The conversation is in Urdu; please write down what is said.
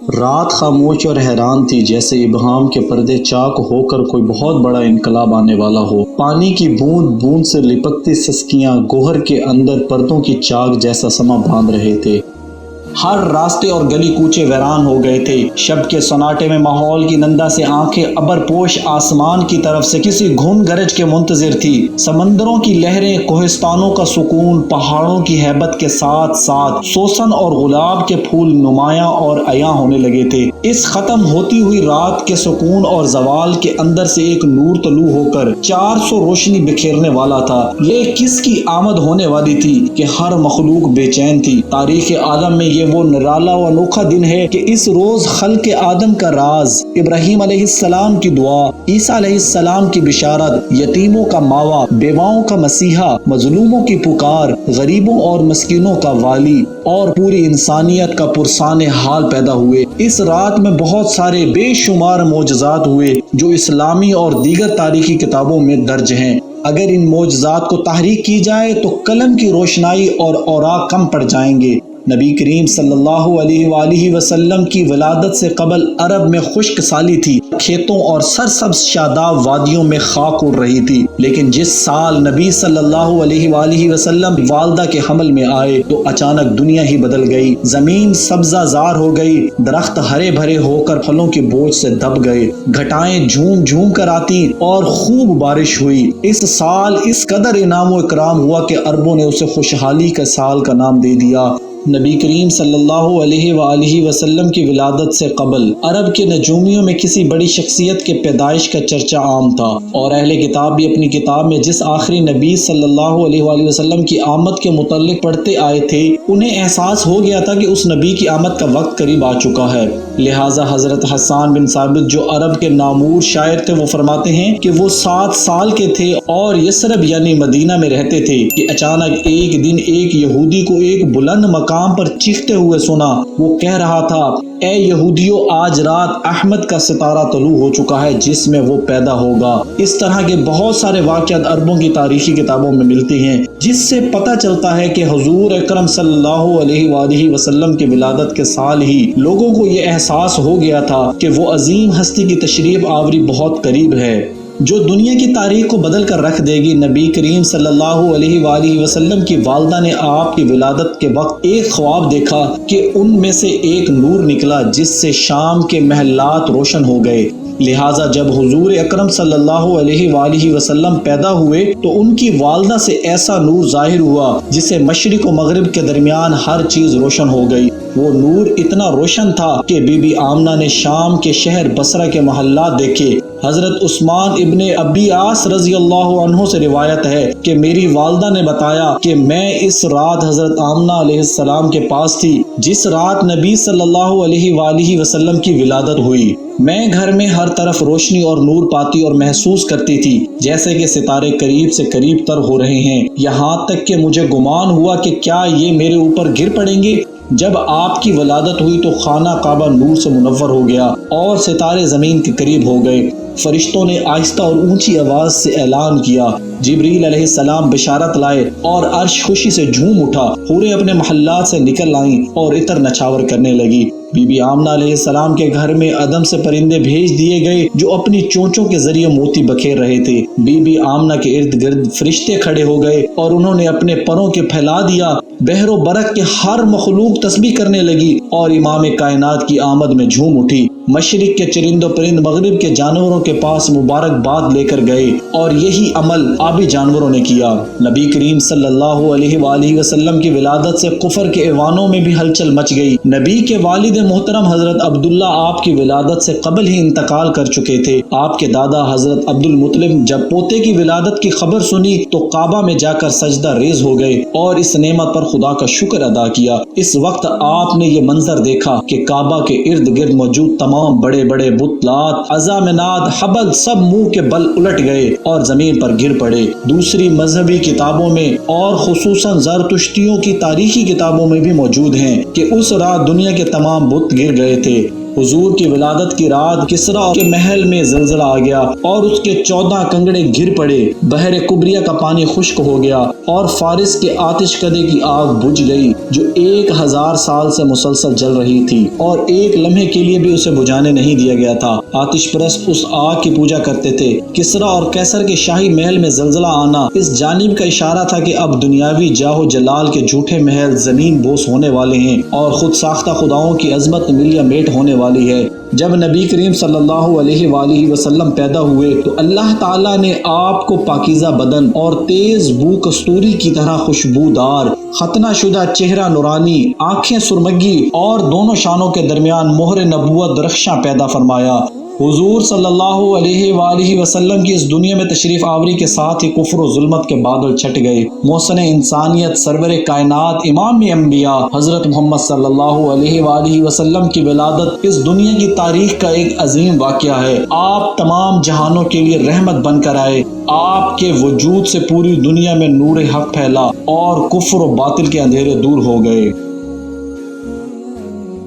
رات خاموش اور حیران تھی، جیسے ابہام کے پردے چاک ہو کر کوئی بہت بڑا انقلاب آنے والا ہو۔ پانی کی بوند بوند سے لپکتی سسکیاں گوہر کے اندر پردوں کی چاک جیسا سما باندھ رہے تھے۔ ہر راستے اور گلی کوچے ویران ہو گئے تھے۔ شب کے سناٹے میں ماحول کی نندا سے آنکھیں ابر پوش آسمان کی طرف سے کسی گھن گرج کے منتظر تھی۔ سمندروں کی لہریں، کوہستانوں کا سکون، پہاڑوں کی ہیبت کے ساتھ ساتھ سوسن اور گلاب کے پھول نمایاں اور عیاں ہونے لگے تھے۔ اس ختم ہوتی ہوئی رات کے سکون اور زوال کے اندر سے ایک نور طلوع ہو کر 400 روشنی بکھیرنے والا تھا۔ یہ کس کی آمد ہونے والی تھی کہ ہر مخلوق بے چین تھی۔ تاریخ عالم میں یہ وہ نرالا و انوکھا دن ہے کہ اس روز خلق آدم کا راز، ابراہیم علیہ السلام کی دعا، عیسیٰ علیہ السلام کی بشارت، یتیموں کا ماوا، بیواؤں کا مسیحا، مظلوموں کی پکار، غریبوں اور مسکینوں کا والی اور پوری انسانیت کا پرسان حال پیدا ہوئے۔ اس رات میں بہت سارے بے شمار معجزات ہوئے جو اسلامی اور دیگر تاریخی کتابوں میں درج ہیں۔ اگر ان معجزات کو تحریک کی جائے تو قلم کی روشنائی اور اوراق کم پڑ جائیں گے۔ نبی کریم صلی اللہ علیہ وآلہ وسلم کی ولادت سے قبل عرب میں خشک سالی تھی، کھیتوں اور سرسبز شاداب وادیوں میں خاک اڑ رہی تھی۔ لیکن جس سال نبی صلی اللہ علیہ وآلہ وسلم والدہ کے حمل میں آئے تو اچانک دنیا ہی بدل گئی۔ زمین سبزہ زار ہو گئی، درخت ہرے بھرے ہو کر پھلوں کے بوجھ سے دب گئے، گھٹائیں جھوم جھوم کر آتی اور خوب بارش ہوئی۔ اس سال اس قدر انعام و اکرام ہوا کہ عربوں نے اسے خوشحالی کا سال کا نام دے دیا۔ نبی کریم صلی اللہ علیہ وآلہ وسلم کی ولادت سے قبل عرب کے نجومیوں میں کسی بڑی شخصیت کے پیدائش کا چرچا عام تھا، اور اہل کتاب بھی اپنی کتاب میں جس آخری نبی صلی اللہ علیہ وآلہ وسلم کی آمد کے متعلق پڑھتے آئے تھے، انہیں احساس ہو گیا تھا کہ اس نبی کی آمد کا وقت قریب آ چکا ہے۔ لہٰذا حضرت حسان بن ثابت جو عرب کے نامور شاعر تھے، وہ فرماتے ہیں کہ وہ 7 سال کے تھے اور یثرب یعنی مدینہ میں رہتے تھے کہ اچانک ایک دن ایک یہودی کو ایک بلند مقام پر چیختے ہوئے سنا۔ وہ کہہ رہا تھا، اے یہودیوں، آج رات احمد کا ستارہ طلوع ہو چکا ہے جس میں وہ پیدا ہوگا۔ اس طرح کے بہت سارے واقعات عربوں کی تاریخی کتابوں میں ملتے ہیں، جس سے پتہ چلتا ہے کہ حضور اکرم صلی اللہ علیہ وآلہ وسلم کی ولادت کے سال ہی لوگوں کو یہ احساس ہو گیا تھا کہ وہ عظیم ہستی کی تشریف آوری بہت قریب ہے، جو دنیا کی تاریخ کو بدل کر رکھ دے گی۔ نبی کریم صلی اللہ علیہ وآلہ وسلم کی والدہ نے آپ کی ولادت کے وقت ایک خواب دیکھا کہ ان میں سے ایک نور نکلا جس سے شام کے محلات روشن ہو گئے۔ لہٰذا جب حضور اکرم صلی اللہ علیہ وآلہ وسلم پیدا ہوئے تو ان کی والدہ سے ایسا نور ظاہر ہوا جس سے مشرق و مغرب کے درمیان ہر چیز روشن ہو گئی۔ وہ نور اتنا روشن تھا کہ بی بی آمنہ نے شام کے شہر بصرہ کے محلات دیکھے۔ حضرت عثمان ابن ابی عاص رضی اللہ عنہ سے روایت ہے کہ میری والدہ نے بتایا کہ میں اس رات حضرت آمنہ علیہ السلام کے پاس تھی جس رات نبی صلی اللہ علیہ وآلہ وسلم کی ولادت ہوئی۔ میں گھر میں ہر طرف روشنی اور نور پاتی اور محسوس کرتی تھی جیسے کہ ستارے قریب سے قریب تر ہو رہے ہیں، یہاں تک کہ مجھے گمان ہوا کہ کیا یہ میرے اوپر گر پڑیں گے۔ جب آپ کی ولادت ہوئی تو خانہ کعبہ نور سے منور ہو گیا اور ستارے زمین کے قریب ہو گئے۔ فرشتوں نے آہستہ اور اونچی آواز سے اعلان کیا، جبریل علیہ السلام بشارت لائے اور عرش خوشی سے جھوم اٹھا، حوریں اپنے محلات سے نکل آئیں اور عطر نچھاور کرنے لگی۔ بی بی آمنہ علیہ السلام کے گھر میں عدم سے پرندے بھیج دیے گئے جو اپنی چونچوں کے ذریعے موتی بکھیر رہے تھے۔ بی بی آمنہ کے ارد گرد فرشتے کھڑے ہو گئے اور انہوں نے اپنے پروں کے پھیلا دیا۔ بحر و برق کے ہر مخلوق تسبیح کرنے لگی اور امام کائنات کی آمد میں جھوم اٹھی۔ مشرق کے چرند و پرند مغرب کے جانوروں کے پاس مبارکباد لے کر گئے اور یہی عمل آبی جانوروں نے کیا۔ نبی کریم صلی اللہ علیہ وآلہ وسلم کی ولادت سے کفر کے ایوانوں میں بھی ہلچل مچ گئی۔ نبی کے والد محترم حضرت عبداللہ آپ کی ولادت سے قبل ہی انتقال کر چکے تھے۔ آپ کے دادا حضرت عبد المطلب جب پوتے کی ولادت کی خبر سنی تو کعبہ میں جا کر سجدہ ریز ہو گئے اور اس نعمت پر خدا کا شکر ادا کیا۔ اس وقت آپ نے یہ منظر دیکھا کہ کعبہ کے ارد گرد موجود تمام بڑے بڑے بت، لات، عزا، منات، حبل سب منہ کے بل الٹ گئے اور زمین پر گر پڑے۔ دوسری مذہبی کتابوں میں اور خصوصاً زرتشتیوں کی تاریخی کتابوں میں بھی موجود ہیں کہ اس رات دنیا کے تمام بت گر گئے تھے۔ حضور کی ولادت کی رات کسریٰ کے محل میں زلزلہ آ گیا اور اس کے 14 کنگڑے گر پڑے، بحر کبریہ کا پانی خشک ہو گیا اور فارس کے آتش کدے کی آگ بجھ گئی جو 1000 سال سے مسلسل جل رہی تھی اور ایک لمحے کے لیے بھی اسے بجھانے نہیں دیا گیا تھا۔ آتش پرست اس آگ کی پوجا کرتے تھے۔ کسریٰ اور قیصر کے شاہی محل میں زلزلہ آنا اس جانب کا اشارہ تھا کہ اب دنیاوی جاہ و جلال کے جھوٹے محل زمین بوس ہونے والے ہیں اور خود ساختہ خداؤں کی عظمت ملیہ میٹ ہونے والی ہے۔ جب نبی کریم صلی اللہ علیہ وآلہ وسلم پیدا ہوئے تو اللہ تعالیٰ نے آپ کو پاکیزہ بدن اور تیز بو کستوری کی طرح خوشبودار، ختنہ شدہ چہرہ نورانی، آنکھیں سرمگی اور دونوں شانوں کے درمیان مہر نبوت درخشاں پیدا فرمایا۔ حضور صلی اللہ علیہ وآلہ وسلم کی اس دنیا میں تشریف آوری کے ساتھ ہی کفر و ظلمت کے بادل چھٹ گئے۔ محسن انسانیت، سرور کائنات، امام انبیاء حضرت محمد صلی اللہ علیہ وآلہ وسلم کی ولادت اس دنیا کی تاریخ کا ایک عظیم واقعہ ہے۔ آپ تمام جہانوں کے لیے رحمت بن کر آئے۔ آپ کے وجود سے پوری دنیا میں نور حق پھیلا اور کفر و باطل کے اندھیرے دور ہو گئے۔